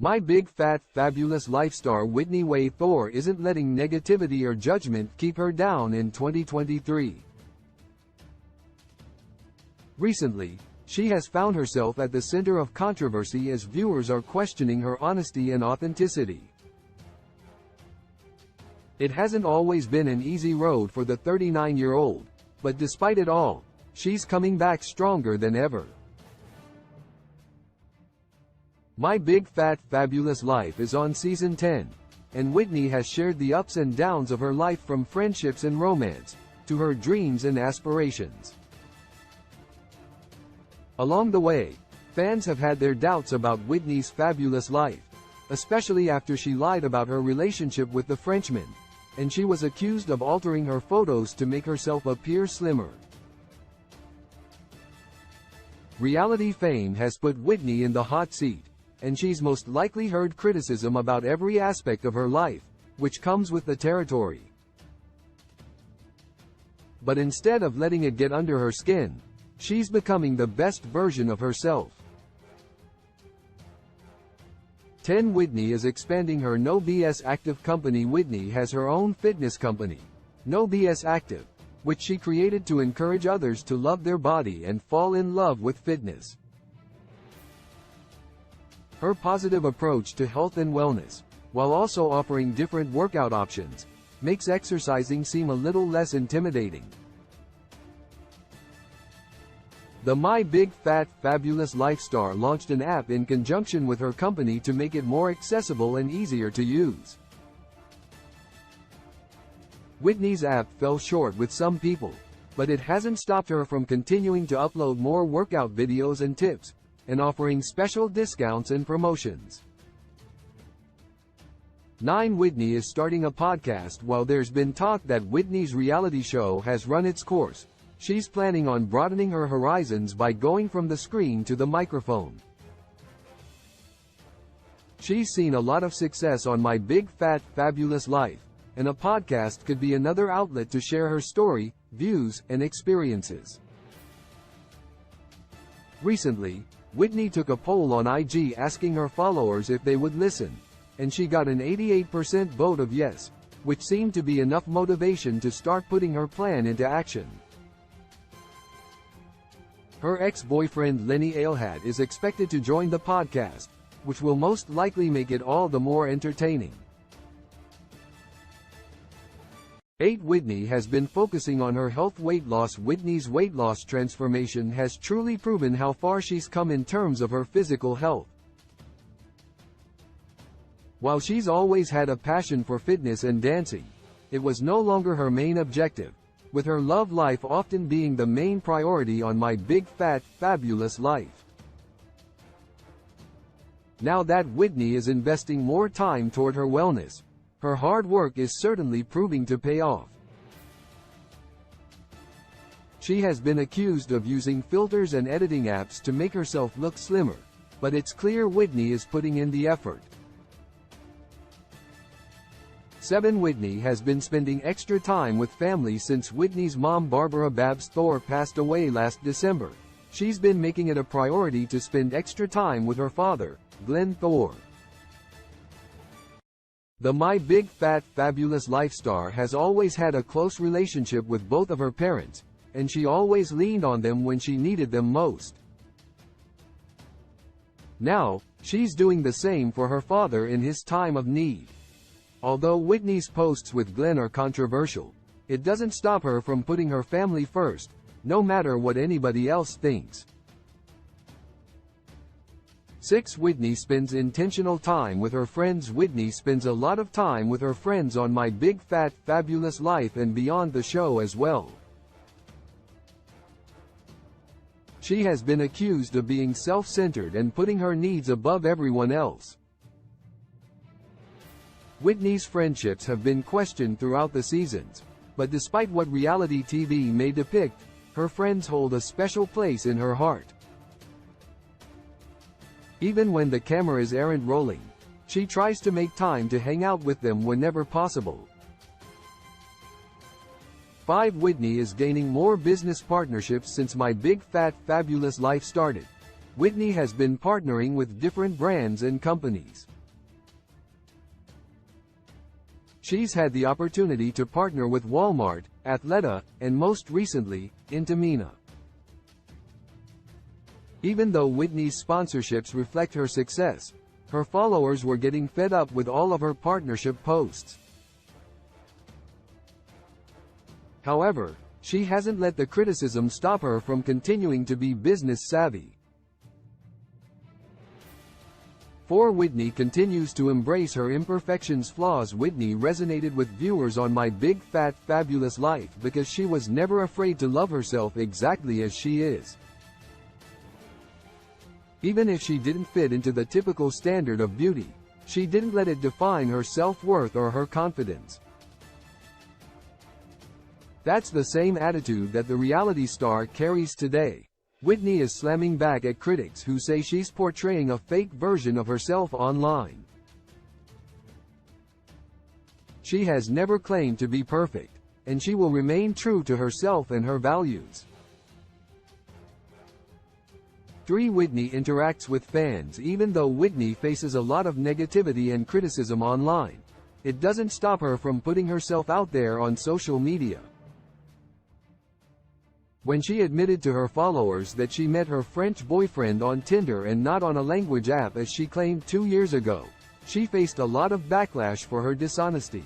My big fat fabulous life star Whitney Thore isn't letting negativity or judgment keep her down in 2023. Recently, she has found herself at the center of controversy as viewers are questioning her honesty and authenticity. It hasn't always been an easy road for the 39-year-old, but despite it all, she's coming back stronger than ever. My Big Fat Fabulous Life is on season 10, and Whitney has shared the ups and downs of her life from friendships and romance, to her dreams and aspirations. Along the way, fans have had their doubts about Whitney's fabulous life, especially after she lied about her relationship with the Frenchman, and she was accused of altering her photos to make herself appear slimmer. Reality fame has put Whitney in the hot seat, and she's most likely heard criticism about every aspect of her life, which comes with the territory. But instead of letting it get under her skin, she's becoming the best version of herself. 10 Whitney is expanding her No BS Active company. Whitney has her own fitness company, No BS Active, which she created to encourage others to love their body and fall in love with fitness. Her positive approach to health and wellness, while also offering different workout options, makes exercising seem a little less intimidating. The My Big Fat Fabulous Life star launched an app in conjunction with her company to make it more accessible and easier to use. Whitney's app fell short with some people, but it hasn't stopped her from continuing to upload more workout videos and tips, and offering special discounts and promotions. 9 Whitney is starting a podcast. While there's been talk that Whitney's reality show has run its course, she's planning on broadening her horizons by going from the screen to the microphone. She's seen a lot of success on My Big Fat Fabulous Life, and a podcast could be another outlet to share her story, views, and experiences. Recently, Whitney took a poll on IG asking her followers if they would listen, and she got an 88% vote of yes, which seemed to be enough motivation to start putting her plan into action. Her ex-boyfriend Lenny Ailhat is expected to join the podcast, which will most likely make it all the more entertaining. 8 Whitney has been focusing on her health weight loss. Whitney's weight loss transformation has truly proven how far she's come in terms of her physical health. While she's always had a passion for fitness and dancing, it was no longer her main objective, with her love life often being the main priority on My Big Fat Fabulous Life. Now that Whitney is investing more time toward her wellness, her hard work is certainly proving to pay off. She has been accused of using filters and editing apps to make herself look slimmer, but it's clear Whitney is putting in the effort. 7 Whitney has been spending extra time with family since Whitney's mom Barbara Babs Thore passed away last December. She's been making it a priority to spend extra time with her father, Glenn Thore. The My Big Fat Fabulous Life star has always had a close relationship with both of her parents, and she always leaned on them when she needed them most. Now, she's doing the same for her father in his time of need. Although Whitney's posts with Glenn are controversial, it doesn't stop her from putting her family first, no matter what anybody else thinks. 6 Whitney spends intentional time with her friends. Whitney spends a lot of time with her friends on My Big Fat Fabulous Life and beyond the show as well. She has been accused of being self-centered and putting her needs above everyone else. Whitney's friendships have been questioned throughout the seasons, but despite what reality TV may depict, her friends hold a special place in her heart. Even when the cameras aren't rolling, she tries to make time to hang out with them whenever possible. 5 Whitney is gaining more business partnerships since My Big Fat Fabulous Life started, Whitney has been partnering with different brands and companies. She's had the opportunity to partner with Walmart, Athleta, and most recently, Intimina. Even though Whitney's sponsorships reflect her success, her followers were getting fed up with all of her partnership posts. However, she hasn't let the criticism stop her from continuing to be business savvy. For Whitney continues to embrace her imperfections flaws. Whitney resonated with viewers on My Big Fat Fabulous Life because she was never afraid to love herself exactly as she is. Even if she didn't fit into the typical standard of beauty, she didn't let it define her self-worth or her confidence. That's the same attitude that the reality star carries today. Whitney is slamming back at critics who say she's portraying a fake version of herself online. She has never claimed to be perfect, and she will remain true to herself and her values. 3. Whitney interacts with fans. Even though Whitney faces a lot of negativity and criticism online, it doesn't stop her from putting herself out there on social media. When she admitted to her followers that she met her French boyfriend on Tinder and not on a language app as she claimed 2 years ago, she faced a lot of backlash for her dishonesty.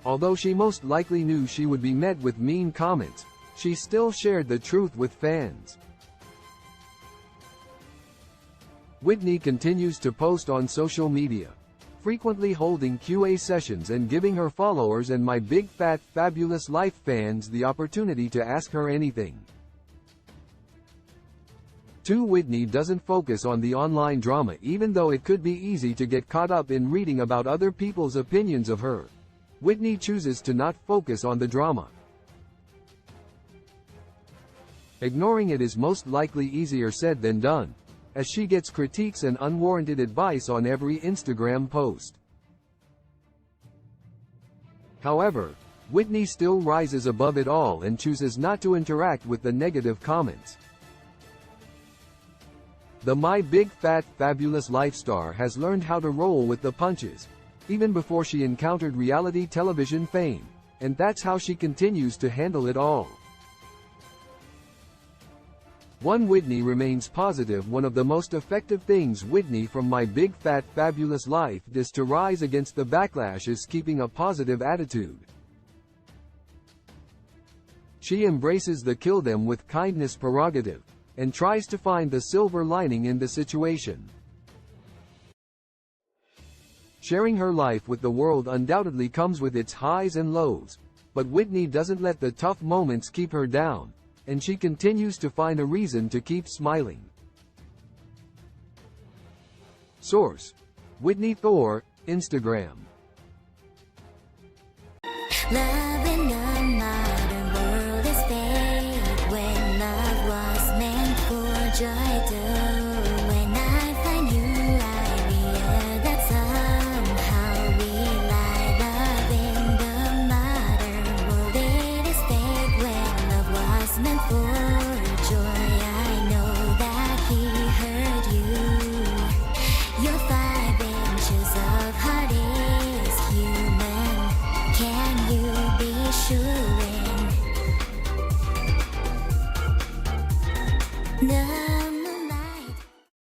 Although she most likely knew she would be met with mean comments, she still shared the truth with fans. Whitney continues to post on social media, frequently holding Q&A sessions and giving her followers and My Big Fat Fabulous Life fans the opportunity to ask her anything. 2. Whitney doesn't focus on the online drama. Even though it could be easy to get caught up in reading about other people's opinions of her, Whitney chooses to not focus on the drama. Ignoring it is most likely easier said than done, as she gets critiques and unwarranted advice on every Instagram post. However, Whitney still rises above it all and chooses not to interact with the negative comments. The My Big Fat Fabulous Life star has learned how to roll with the punches, even before she encountered reality television fame, and that's how she continues to handle it all. 1. Whitney remains positive. One of the most effective things Whitney from My Big Fat Fabulous Life does to rise against the backlash is keeping a positive attitude. She embraces the kill them with kindness prerogative, and tries to find the silver lining in the situation. Sharing her life with the world undoubtedly comes with its highs and lows, but Whitney doesn't let the tough moments keep her down, and she continues to find a reason to keep smiling. Source: Whitney Thore, Instagram. Love in the modern world is fake. When love was meant for joy too. When I find you, I realize that somehow we lie. Love in the modern world, it is fake. When love was meant for joy, I know that he heard you. Your 5 inches of heart is human. Can you be sure? No.